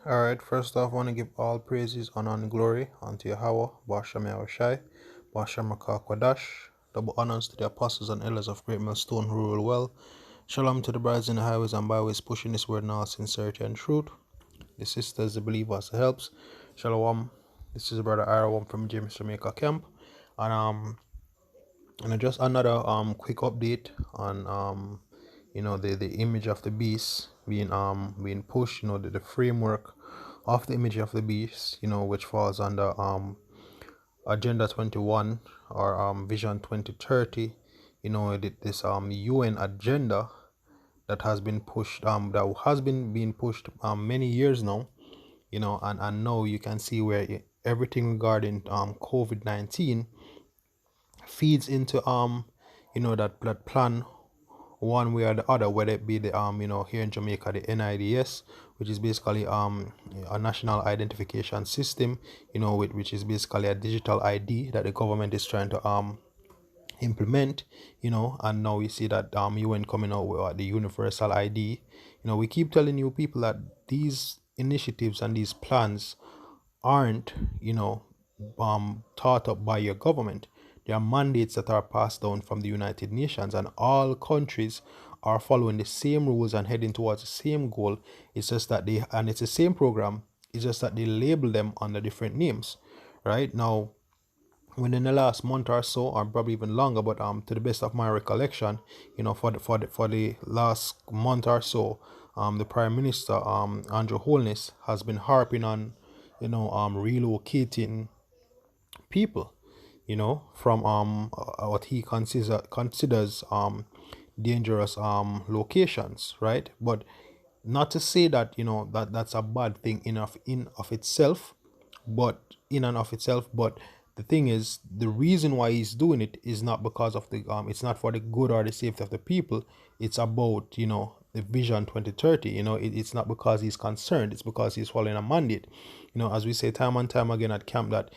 Alright, first off, I want to give all praises, honor, and glory unto Yahweh, Bashem Yahushai, Bashem Kwadash. Double honors to the apostles and elders of Great Millstone who rule well. Shalom to the brides in the highways and byways pushing this word in all sincerity and truth. The sisters, the believers, the helps. Shalom. This is Brother Ira from Jamaica camp. And just another quick update on the image of the beast being pushed, the framework of the image of the beast, which falls under Agenda 21 or Vision 2030, this UN agenda that has been pushed that has been being pushed many years now, and now you can see where everything regarding COVID-19 feeds into that plan one way or the other, whether it be the here in Jamaica the NIDS, which is basically a national identification system, which is basically a digital ID that the government is trying to implement, and now we see that UN coming out with the universal ID. We keep telling you people that these initiatives and these plans aren't thought up by your government. They are mandates that are passed down from the United Nations, and all countries are following the same rules and heading towards the same goal. It's just that it's the same program. It's just that they label them under different names. Right now, within the last month or so, or probably even longer, but to the best of my recollection, for the last month or so, the Prime Minister Andrew Holness has been harping on relocating people, from what he considers dangerous locations, right? But not to say that that's a bad thing in of itself, but in and of itself. But the thing is, the reason why he's doing it is not because of the it's not for the good or the safety of the people. It's about the Vision 2030. It's not because he's concerned. It's because he's following a mandate. As we say time and time again at camp, that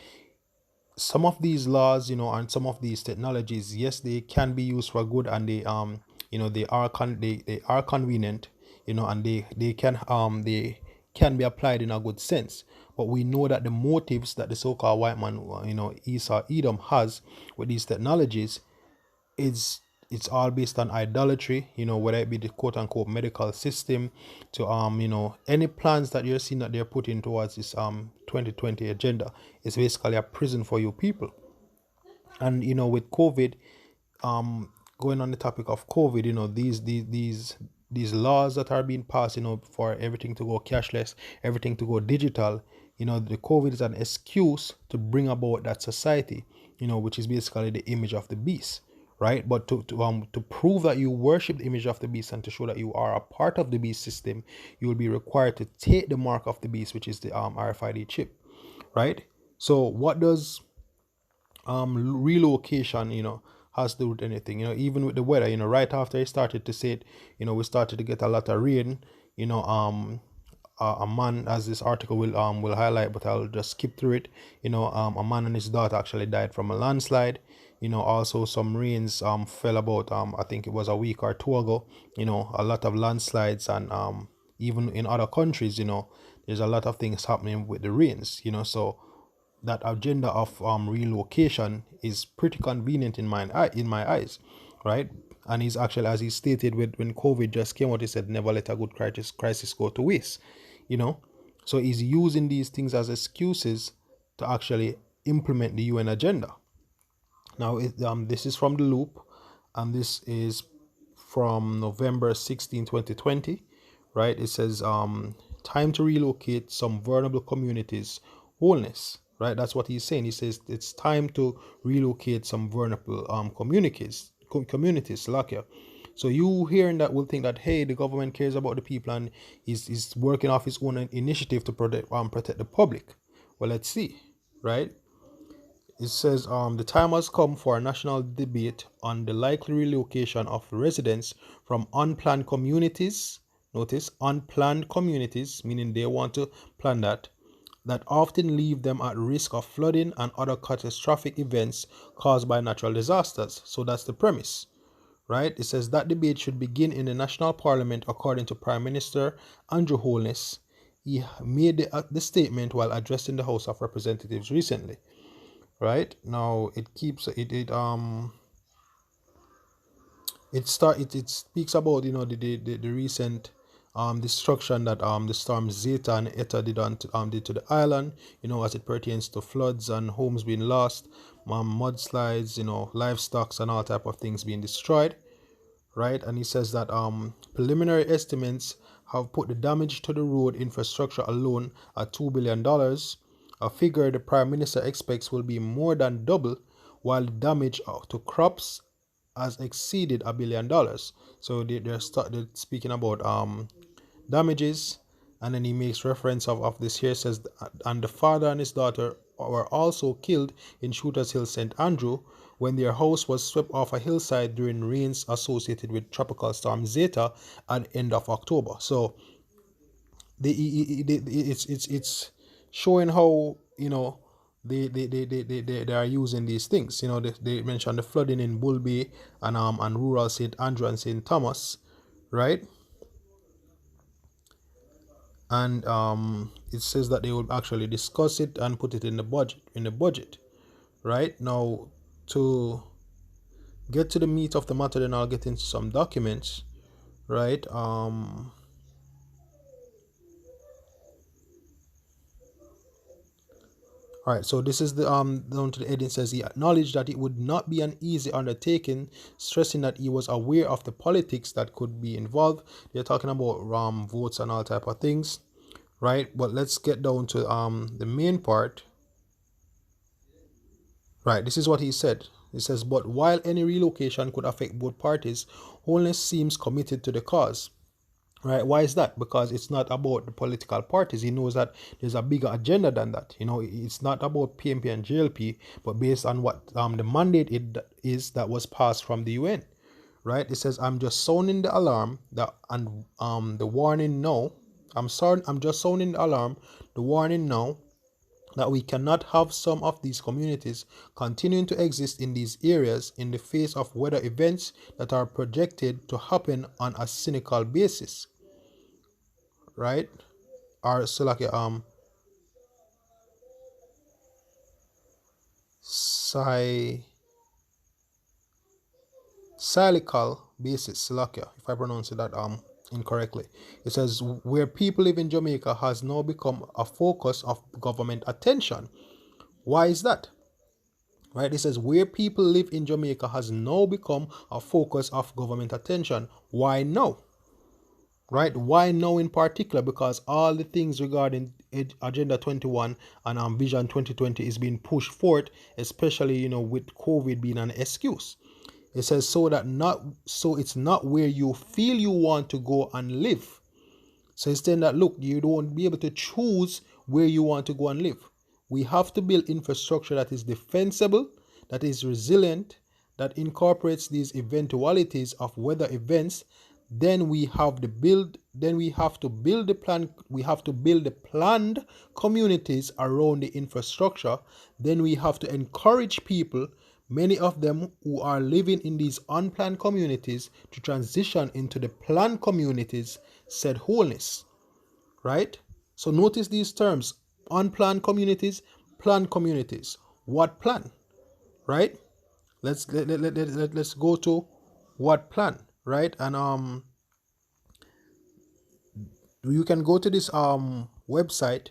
some of these laws, and some of these technologies, yes, they can be used for good, and they are convenient, and they can be applied in a good sense. But we know that the motives that the so-called white man, Esau Edom, has with these technologies is it's all based on idolatry, whether it be the quote unquote medical system to any plans that you're seeing that they're putting towards this 2020 agenda. It's basically a prison for you people. And with COVID, going on the topic of COVID, these laws that are being passed, for everything to go cashless, everything to go digital, the COVID is an excuse to bring about that society, which is basically the image of the beast, right? But to prove that you worship the image of the beast and to show that you are a part of the beast system, you will be required to take the mark of the beast, which is the RFID chip, right? So what does relocation has to do with anything? Even with the weather, right after he started to say it, we started to get a lot of rain. A man, as this article will highlight, but I'll just skip through it. A man and his daughter actually died from a landslide. Also some rains fell about I think it was a week or two ago. A lot of landslides, and even in other countries, there's a lot of things happening with the rains. So that agenda of relocation is pretty convenient in my eyes, right? And he's actually, as he stated, when COVID just came out, he said, "Never let a good crisis go to waste." So he's using these things as excuses to actually implement the UN agenda. Now, this is from the Loop, and this is from November 16, 2020, right? It says, time to relocate some vulnerable communities, wholeness, right? That's what he's saying. He says it's time to relocate some vulnerable communities, like yeah. So you hearing that will think that, hey, the government cares about the people and he's working off his own initiative to protect the public. Well, let's see, right? It says the time has come for a national debate on the likely relocation of residents from unplanned communities. Notice unplanned communities, meaning they want to plan that often leave them at risk of flooding and other catastrophic events caused by natural disasters. So that's the premise, right? It says that debate should begin in the national parliament, according to Prime Minister Andrew Holness. he made the statement while addressing the House of Representatives recently. Right now, it speaks about, the recent destruction that the storm Zeta and Eta did to the island, as it pertains to floods and homes being lost, mudslides, livestock and all type of things being destroyed, right? And he says that preliminary estimates have put the damage to the road infrastructure alone at $2 billion, a figure the Prime Minister expects will be more than double, while the damage to crops has exceeded $1 billion. So they're speaking about damages, and then he makes reference of this here. Says, and the father and his daughter were also killed in Shooters Hill, St. Andrew, when their house was swept off a hillside during rains associated with tropical storm Zeta at the end of October. So it's showing how, they are using these things. They mentioned the flooding in Bull Bay and rural St. Andrew and St. Thomas, right? And it says that they will actually discuss it and put it in the budget. Right now, to get to the meat of the matter, then I'll get into some documents, right? All right, so this is the down to the heading. Says he acknowledged that it would not be an easy undertaking, stressing that he was aware of the politics that could be involved. They're talking about votes and all type of things, right? But let's get down to the main part. Right, this is what he said. He says, but while any relocation could affect both parties, Holness seems committed to the cause. Right, why is that? Because it's not about the political parties. He knows that there's a bigger agenda than that. It's not about PNP and JLP, but based on what the mandate is that was passed from the UN. Right, it says, I'm just sounding the alarm that and the warning now. I'm just sounding the alarm, the warning now, that we cannot have some of these communities continuing to exist in these areas in the face of weather events that are projected to happen on a cynical basis, right? Or so like a cyclical basis, Slovakia, if I pronounce it that incorrectly. It says, where people live in Jamaica has now become a focus of government attention. Why is that? Right, it says, where people live in Jamaica has now become a focus of government attention. Why now? Right, why now in particular? Because all the things regarding Agenda 21 and Vision 2020 is being pushed forth, especially with COVID being an excuse. It says, so it's not where you feel you want to go and live. So it's saying that, look, you don't be able to choose where you want to go and live. We have to build infrastructure that is defensible, that is resilient, that incorporates these eventualities of weather events. Then we have to build the planned communities around the infrastructure. Then we have to encourage people, many of them who are living in these unplanned communities, to transition into the planned communities, said Holness. Right? So notice these terms: unplanned communities, planned communities. What plan? Right? Let's go to what plan, right? And you can go to this website,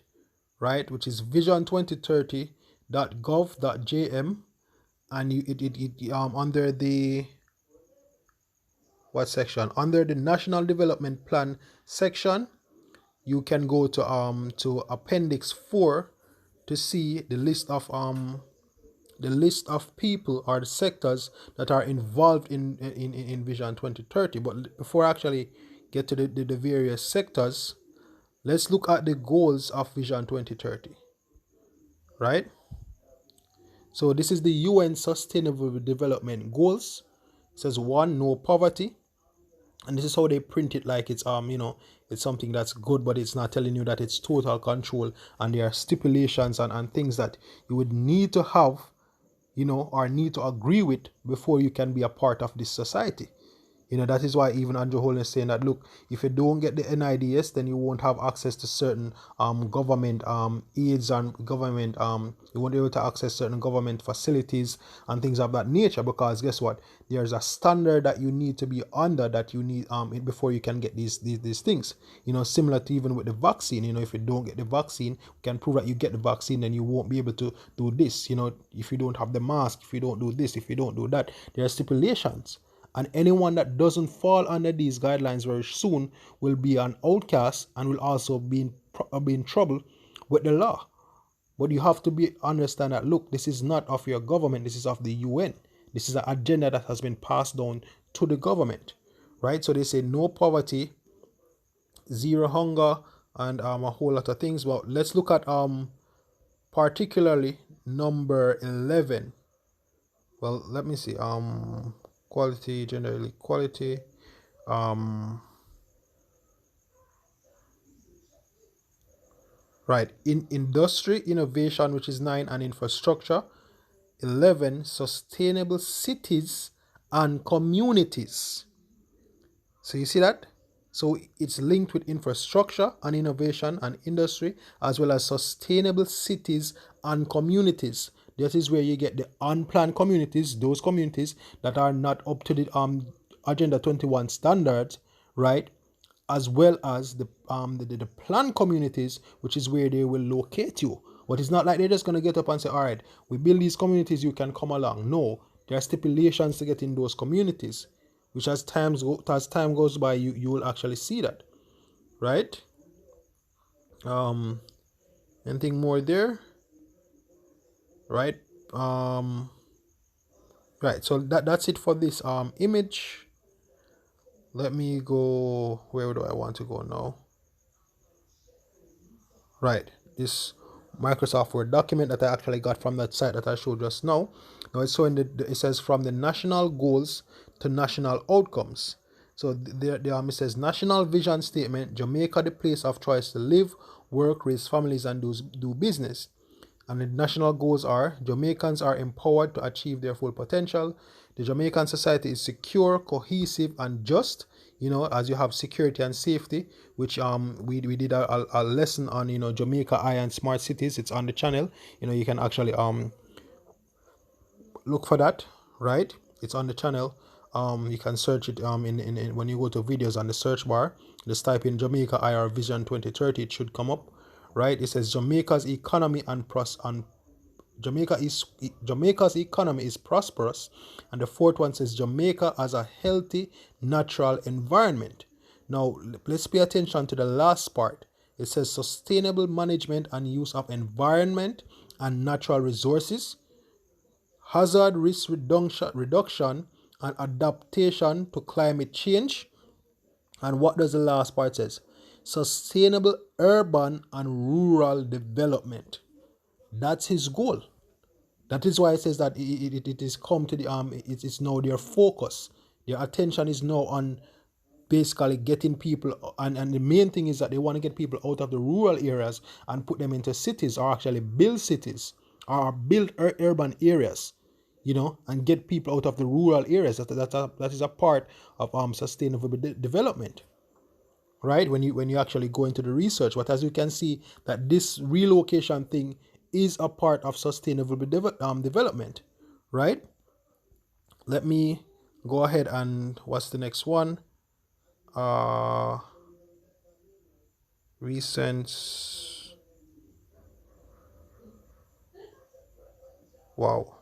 right, which is vision2030.gov.jm, and it under the what section? Under the National Development Plan section, you can go to Appendix 4 to see the list of people or the sectors that are involved in Vision 2030. But before I actually get to the various sectors, let's look at the goals of Vision 2030, right? So this is the UN Sustainable Development Goals. It says 1, no poverty. And this is how they print it, like it's it's something that's good, but it's not telling you that it's total control, and there are stipulations and things that you would need to have, or need to agree with before you can be a part of this society. That is why even Andrew Holden is saying that, look, if you don't get the NIDS, then you won't have access to certain government aids and government you won't be able to access certain government facilities and things of that nature, because guess what? There's a standard that you need to be under, that you need before you can get these things. Similar to even with the vaccine. If you don't get the vaccine, you can prove that you get the vaccine, then you won't be able to do this. If you don't have the mask, if you don't do this, if you don't do that, there are stipulations. And anyone that doesn't fall under these guidelines very soon will be an outcast and will also be in trouble with the law. But you have to understand that, look, this is not of your government, this is of the UN. This is an agenda that has been passed down to the government, right? So they say no poverty, zero hunger, and a whole lot of things. But let's look at particularly number 11. Well, let me see. Quality, gender equality. Right. In industry, innovation, which is 9, and infrastructure, 11, sustainable cities and communities. So you see that? So it's linked with infrastructure and innovation and industry, as well as sustainable cities and communities. That is where you get the unplanned communities, those communities that are not up to the Agenda 21 standards, right? As well as the planned communities, which is where they will locate you. But it's not like they're just going to get up and say, all right, we build these communities, you can come along. No, there are stipulations to get in those communities, which as time goes by, you will actually see that, right? Anything more there? Right. Right, so that's it for this image. Let me go, where do I want to go now? Right, this Microsoft Word document that I actually got from that site that I showed just now. Now it's showing it says from the national goals to national outcomes. So there it says national vision statement, Jamaica the place of choice to live, work, raise families, and do business. And the national goals are: Jamaicans are empowered to achieve their full potential. The Jamaican society is secure, cohesive, and just. As you have security and safety, which we did a lesson on, Jamaica Eye and Smart Cities. It's on the channel. You can actually look for that, right? It's on the channel. You can search it in when you go to videos on the search bar, just type in Jamaica Eye or Vision 2030, it should come up, right? It says Jamaica's economy Jamaica's economy is prosperous, and the fourth one says Jamaica as a healthy natural environment. Now let's pay attention to the last part. It says sustainable management and use of environment and natural resources, hazard risk reduction and adaptation to climate change. And what does the last part says? Sustainable urban and rural development. That's his goal. That is why it says that it is come to the it is now their focus. Their attention is now on basically getting people, and the main thing is that they want to get people out of the rural areas and put them into cities, or actually build cities or build urban areas, and get people out of the rural areas. That is a part of sustainable development, right? When you actually go into the research. But as you can see, that this relocation thing is a part of sustainable development, right? Let me go ahead and what's the next one? Recent. Wow.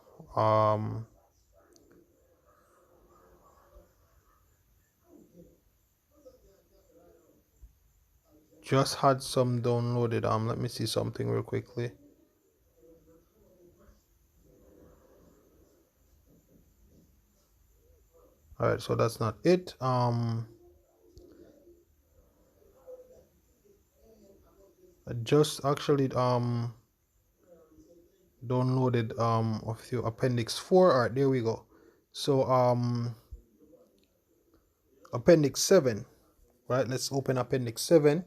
Just had some downloaded. Let me see something real quickly. All right, so that's not it. I just actually downloaded a few appendix 4. All right, there we go. So appendix 7, right? Let's open appendix 7.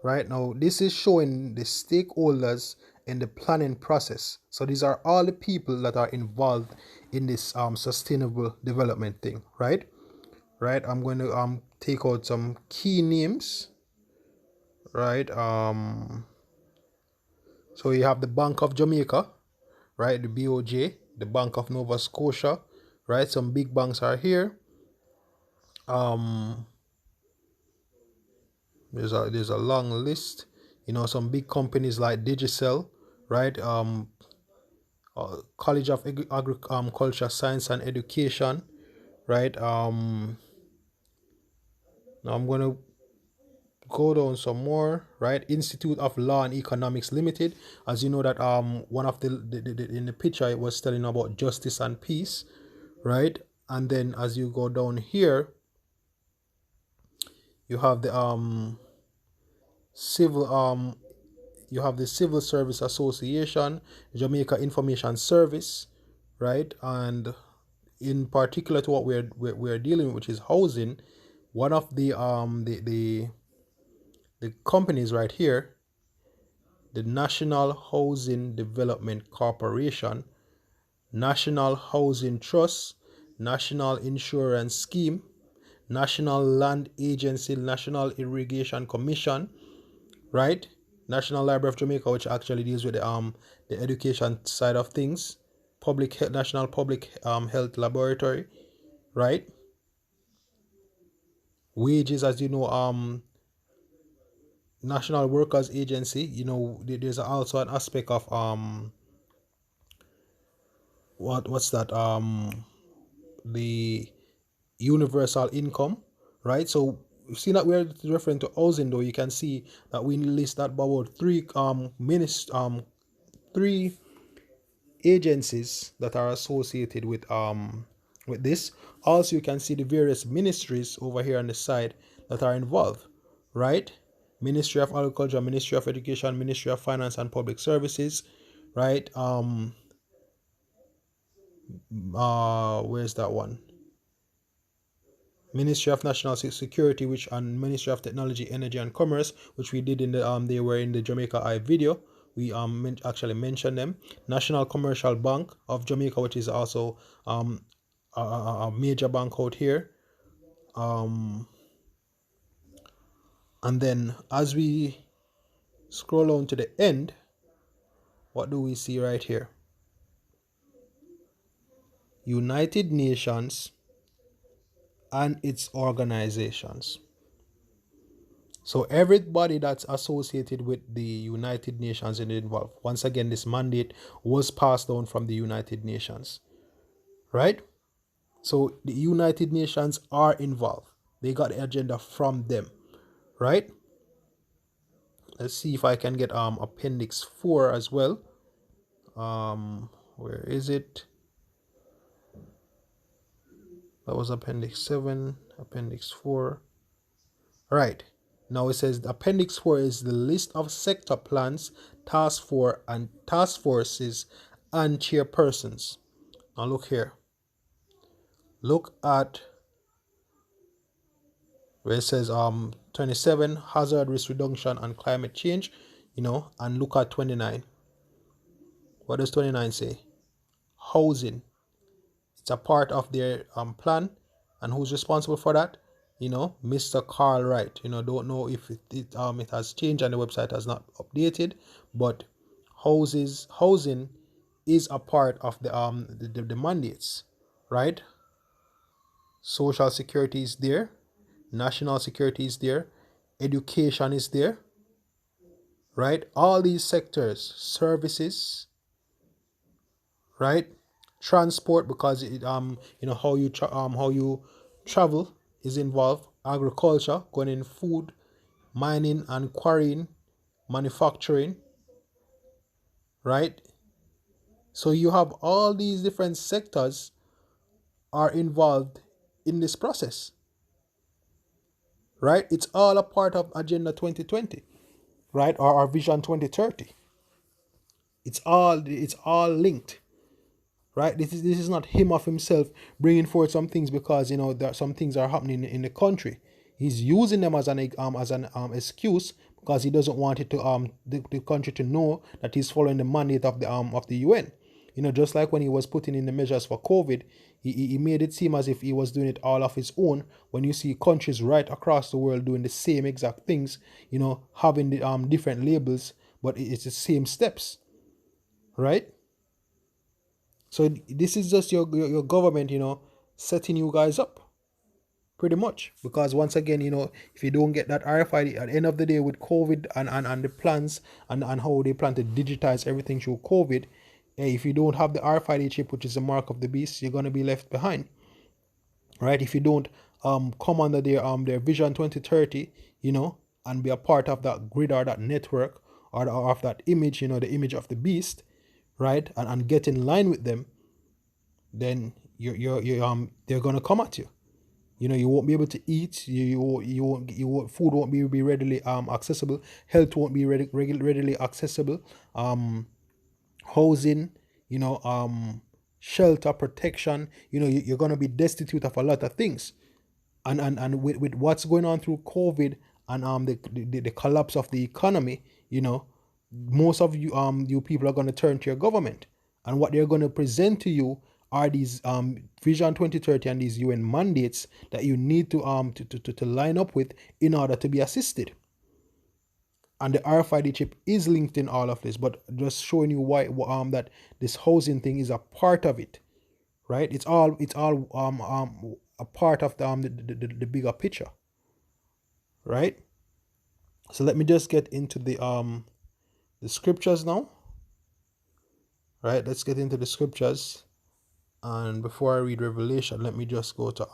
Right now, this is showing the stakeholders in the planning process. So these are all the people that are involved in this sustainable development thing, right? right? I'm going to take out some key names, right? So you have the Bank of Jamaica, right? The BOJ, the Bank of Nova Scotia, right? Some big banks are here. There's a long list. Some big companies like Digicel, right? College of Agriculture, Science and Education, right? Now I'm gonna go down some more, right? Institute of Law and Economics Limited. As you know that one of the in the picture it was telling about justice and peace, right? And then as you go down here, you have the civil you have the Civil Service Association, Jamaica Information Service, right? And in particular to what we're dealing with, which is housing, one of the companies right here, the National Housing Development Corporation, National Housing Trust, National Insurance Scheme, National Land Agency, National Irrigation Commission, right? National Library of Jamaica, which actually deals with the education side of things, National Public Health Laboratory, right? Wages, as you know, National Workers Agency. There's also an aspect of what's that the universal income, right? So you see that we're referring to housing, though. You can see that we list that about three agencies that are associated with this. Also, you can see the various ministries over here on the side that are involved, right? Ministry of Agriculture, Ministry of Education, Ministry of Finance and Public Services, right? Where's that one? Ministry of National Security, which and Ministry of Technology, Energy and Commerce, which we did in the they were in the Jamaica Eye video. We actually mentioned them. National Commercial Bank of Jamaica, which is also a major bank out here. And then as we scroll on to the end, what do we see right here? United Nations and its organizations. So everybody that's associated with the United Nations is involved. Once again, this mandate was passed down from the United Nations, right? So the United Nations are involved. They got the agenda from them, right? Let's see if I can get Appendix 4 as well. Where is it? That was Appendix 7, Appendix 4. Right. Now it says Appendix 4 is the list of sector plans, task forces, and chairpersons. Now look here. Look at where it says 27, hazard risk reduction and climate change, and look at 29. What does 29 say? Housing. It's a part of their plan, and who's responsible for that? Mr. Carl Wright. Don't know if it has changed and the website has not updated, but housing is a part of the mandates, right? Social security is there, national security is there, education is there, right? All these sectors, services, right? Transport, because it how you travel is involved. Agriculture, going in food, mining and quarrying, manufacturing, right? So you have all these different sectors are involved in this process, right? It's all a part of Agenda 2020, right? Or our Vision 2030. It's all linked, right? This is not him of himself bringing forth some things because that some things are happening in the country. He's using them as an excuse because he doesn't want it to the country to know that he's following the mandate of the UN. Just like when he was putting in the measures for COVID, he made it seem as if he was doing it all of his own. When you see countries right across the world doing the same exact things, having the different labels, but it's the same steps, right? So this is just your government, setting you guys up pretty much. Because once again, if you don't get that RFID at the end of the day with COVID and the plans and how they plan to digitize everything through COVID, if you don't have the RFID chip, which is the mark of the beast, you're going to be left behind, right? If you don't come under their Vision 2030, and be a part of that grid or that network or of that image, the image of the beast, right? And get in line with them, then they're gonna come at you. You won't be able to eat. Food won't be readily accessible. Health won't be readily accessible. Housing, shelter, protection. You're gonna be destitute of a lot of things. And with what's going on through COVID and the collapse of the economy, most of you people are going to turn to your government, and what they're going to present to you are these Vision 2030 and these UN mandates that you need to line up with in order to be assisted. And the RFID chip is linked in all of this, but just showing you why that this housing thing is a part of it, right? It's all a part of the bigger picture, right? So let me just get into the scriptures now, right? Let's get into the scriptures. And before I read Revelation, let me just go to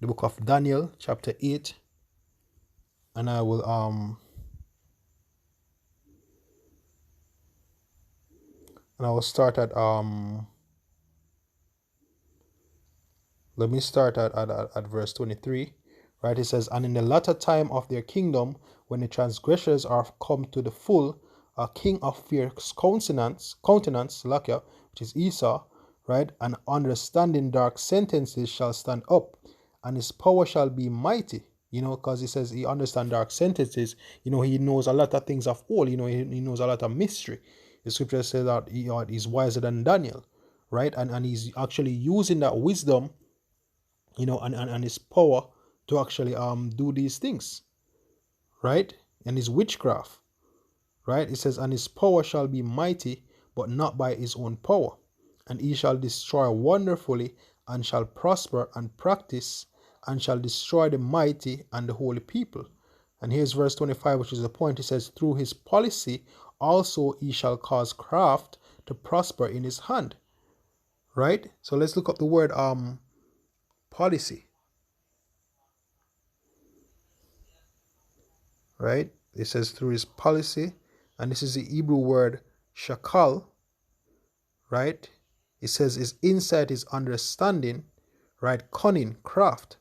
the book of Daniel, chapter 8, and I will start at let me start at verse 23, right? It says, "And in the latter time of their kingdom, when the transgressors are come to the full, a king of fierce countenance, Lakia, which is Esau, right, and understanding dark sentences shall stand up, and his power shall be mighty." Because he says he understands dark sentences. He knows a lot of things of all. He knows a lot of mystery. The scripture says that he's wiser than Daniel, right? And he's actually using that wisdom, and his power to actually do these things, right? And his witchcraft, right? It says, "And his power shall be mighty, but not by his own power. And he shall destroy wonderfully, and shall prosper and practice, and shall destroy the mighty and the holy people." And here's verse 25, which is the point. It says, "Through his policy also he shall cause craft to prosper in his hand." Right? So let's look up the word policy. Right? It says through his policy, and this is the Hebrew word shakal, right? It says his insight, his understanding, right? Cunning, craft,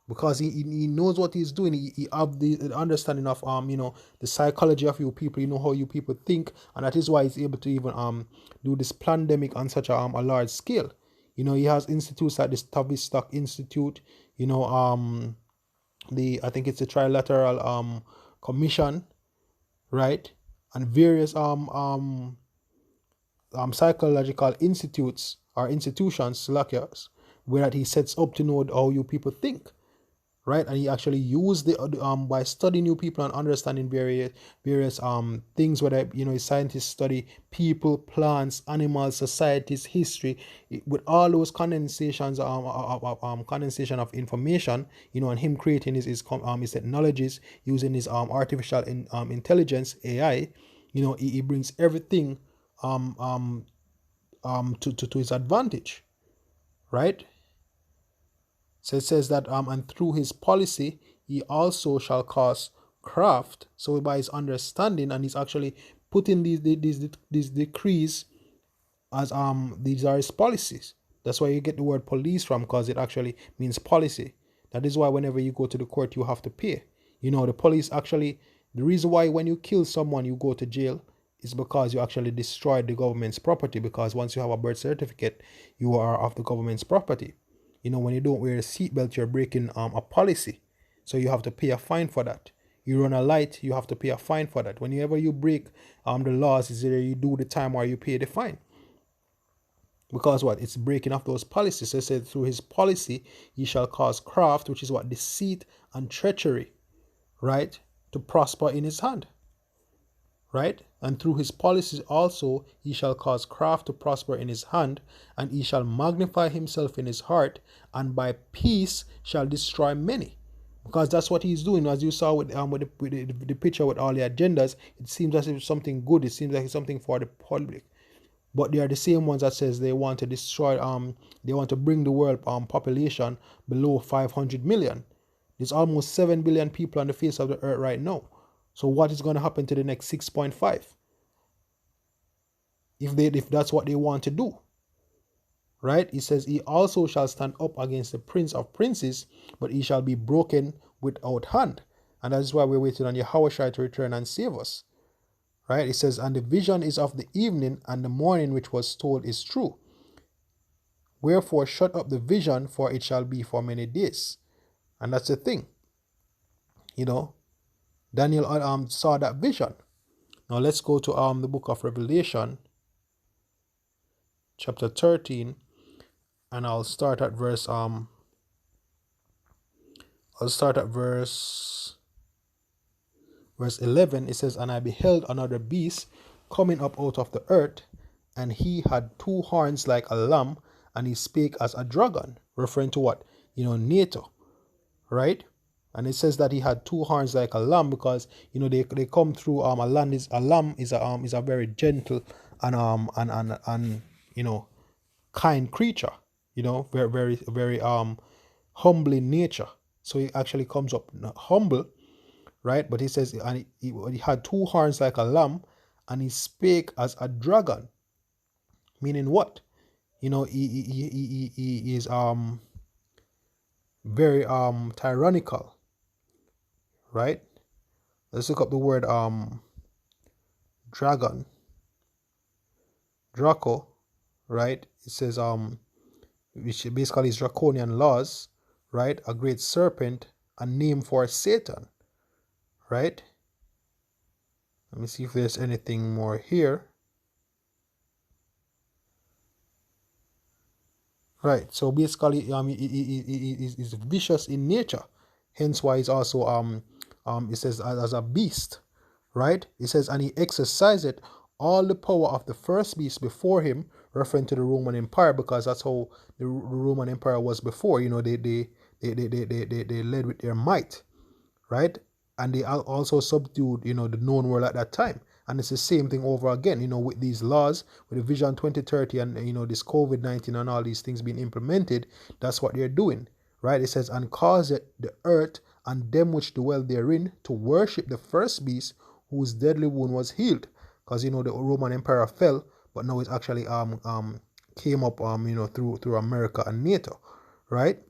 because he knows what he's doing. He have the understanding of the psychology of you people. How you people think, and that is why he's able to even do this pandemic on such a large scale. He has institutes like this Tavistock Institute. I think it's a trilateral commission, right, and various psychological institutes or institutions, like yours, where he sets up to know how you people think, right? And he actually used the by studying you people and understanding various things, whether scientists study people, plants, animals, societies, history, with all those condensations condensation of information, and him creating his technologies using his artificial intelligence, AI. He brings everything to his advantage, right? So it says that and through his policy he also shall cause craft. So by his understanding, and he's actually putting these decrees as these are his policies. That's why you get the word police from, because it actually means policy. That is why whenever you go to the court you have to pay. The police actually, the reason why when you kill someone you go to jail is because you actually destroyed the government's property, because once you have a birth certificate you are of the government's property. When you don't wear a seatbelt, you're breaking a policy. So you have to pay a fine for that. You run a light, you have to pay a fine for that. Whenever you break the laws, is either you do the time or you pay the fine. Because what? It's breaking off those policies. So it said, through his policy, he shall cause craft, which is what? Deceit and treachery, right? To prosper in his hand, right? And through his policies also, he shall cause craft to prosper in his hand, and he shall magnify himself in his heart, and by peace shall destroy many. Because that's what he's doing. As you saw with the picture with all the agendas, it seems as if it's something good. It seems like it's something for the public. But they are the same ones that says they want to destroy, they want to bring the world population below 500 million. There's almost 7 billion people on the face of the earth right now. So what is going to happen to the next 6.5? If that's what they want to do, right? He says, he also shall stand up against the prince of princes, but he shall be broken without hand. And that is why we're waiting on Yahushua to return and save us. Right? It says, and the vision is of the evening, and the morning which was told is true. Wherefore shut up the vision, for it shall be for many days. And that's the thing. Daniel saw that vision. Now let's go to the book of Revelation, chapter 13, and I'll start at verse 11. It says, and I beheld another beast coming up out of the earth, and he had 2 horns like a lamb, and he spake as a dragon, referring to what? NATO, right? And it says that he had 2 horns like a lamb because they come through a lamb is a very gentle and kind creature, very very very humble in nature. So he actually comes up humble, right? But he says, and he had 2 horns like a lamb, and he spake as a dragon, meaning what? He is very tyrannical, right? Let's look up the word dragon, Draco, right? It says which basically is draconian laws, right? A great serpent, a name for Satan, right? Let me see if there's anything more here. Right, so basically he is vicious in nature, hence why he's also it says as a beast, right? It says, and he exercised all the power of the first beast before him, referring to the Roman Empire, because that's how the Roman Empire was before. They led with their might, right? And they also subdued the known world at that time. And it's the same thing over again, with these laws, with the Vision 2030 and, this COVID-19 and all these things being implemented. That's what they're doing, right? It says, and cause the earth and them which dwell therein to worship the first beast, whose deadly wound was healed. Because, the Roman Empire fell, but now it's actually came up, through America and NATO, right?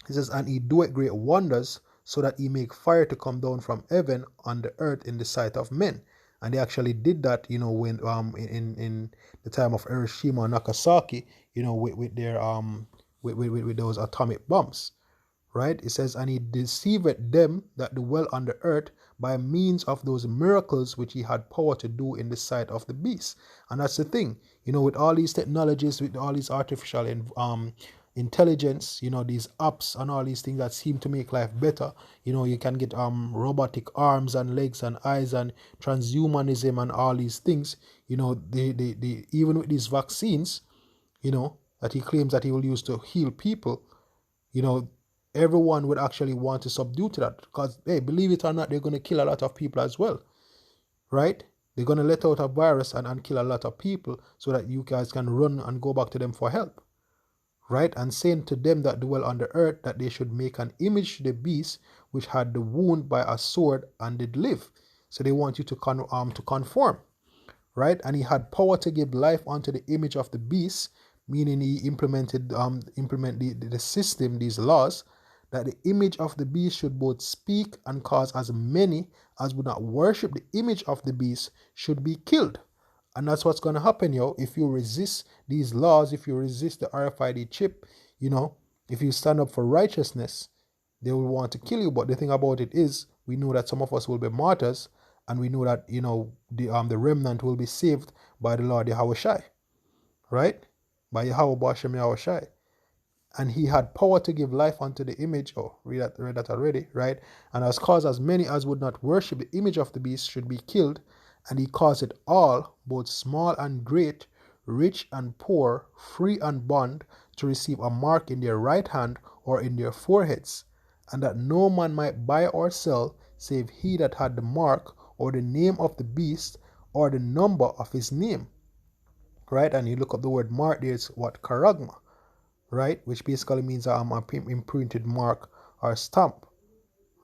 It says, and he doeth great wonders, so that he make fire to come down from heaven on the earth in the sight of men. And they actually did that, when in the time of Hiroshima and Nagasaki, with their with those atomic bombs, right? It says, and he deceived them that dwell on the earth by means of those miracles which he had power to do in the sight of the beast. And that's the thing, with all these technologies, with all these artificial intelligence, these apps and all these things that seem to make life better. You can get robotic arms and legs and eyes and transhumanism and all these things. They even with these vaccines, that he claims that he will use to heal people, everyone would actually want to subdue to that, because, hey, believe it or not, they're going to kill a lot of people as well, right? They're going to let out a virus and kill a lot of people so that you guys can run and go back to them for help. Right, and saying to them that dwell on the earth that they should make an image to the beast which had the wound by a sword and did live. So they want you to conform, right? And he had power to give life unto the image of the beast, meaning he implement the system, these laws, that the image of the beast should both speak and cause as many as would not worship the image of the beast should be killed. And that's what's going to happen, if you resist these laws, if you resist the RFID chip, if you stand up for righteousness, they will want to kill you. But the thing about it is, we know that some of us will be martyrs, and we know that, the remnant will be saved by the Lord Yahushua, right? by Yahweh Bashem Yahweh Shai. And he had power to give life unto the image. Oh, read that already, right? And has caused as many as would not worship the image of the beast should be killed. And he caused it all, both small and great, rich and poor, free and bond, to receive a mark in their right hand or in their foreheads, and that no man might buy or sell, save he that had the mark, or the name of the beast, or the number of his name. Right? And you look up the word mark, there's what? Karagma, right? Which basically means a imprinted mark or stamp,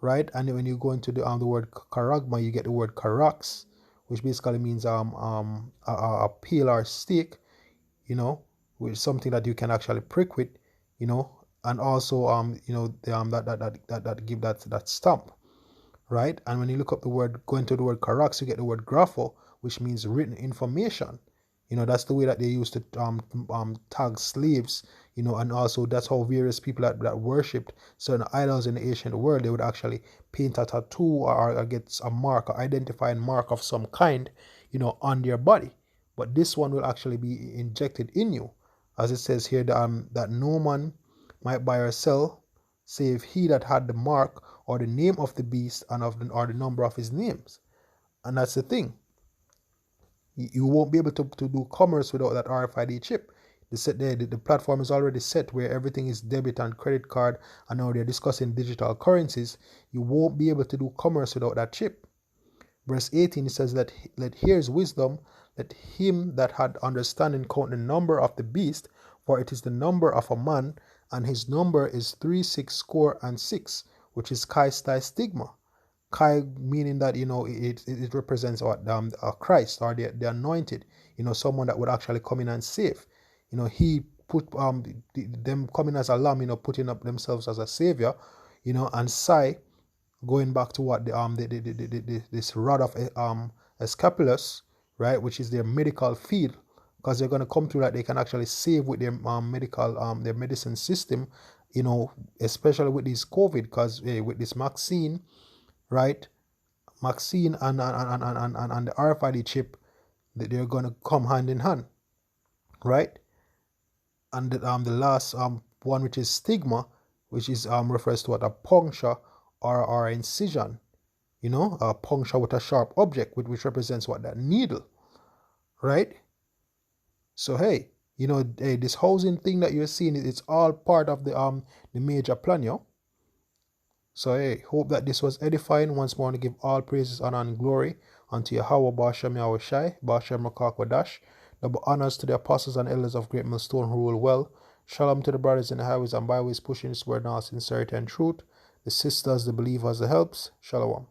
right? And when you go into the word karagma, you get the word karax, which basically means a peel or stick, which is something that you can actually prick with, and also that give that stamp, right? And when you look up the word, go into the word karax, you get the word grapho, which means written information. That's the way that they used to tag slaves, and also that's how various people that worshipped certain idols in the ancient world, they would actually paint a tattoo or get a mark, or identifying mark of some kind, on their body. But this one will actually be injected in you, as it says here, that no man might buy or sell, save he that had the mark or the name of the beast and or the number of his names. And that's the thing. You won't be able to do commerce without that RFID chip. The platform is already set where everything is debit and credit card, and now they're discussing digital currencies. You won't be able to do commerce without that chip. Verse 18, it says that, let here's wisdom, let him that had understanding count the number of the beast, for it is the number of a man, and his number is 66, which is Chi Stai Stigma. Kai meaning that it represents what Christ, or the anointed, someone that would actually come in and save. He put them coming as a lamb, putting up themselves as a savior, and Sai, going back to what this rod of Escapulus, right, which is their medical field, because they're going to come through that they can actually save with their their medicine system, especially with this COVID, because with this vaccine, right, vaccine and the RFID chip, that they're going to come hand in hand, right? And the last one, which is stigma, which is refers to what a puncture or incision, a puncture with a sharp object, which represents what, that needle, right? So hey, this housing thing that you're seeing, it's all part of the major plan, So hey, hope that this was edifying. Once more, to give all praises, honor, and glory unto Yahweh Bashem Yahweh Shai, Bashem Rakakwadash. Double honors to the apostles and elders of Great Millstone who rule well. Shalom to the brothers in the highways and byways pushing this word now sincerity and truth. The sisters, the believers, the helps. Shalom.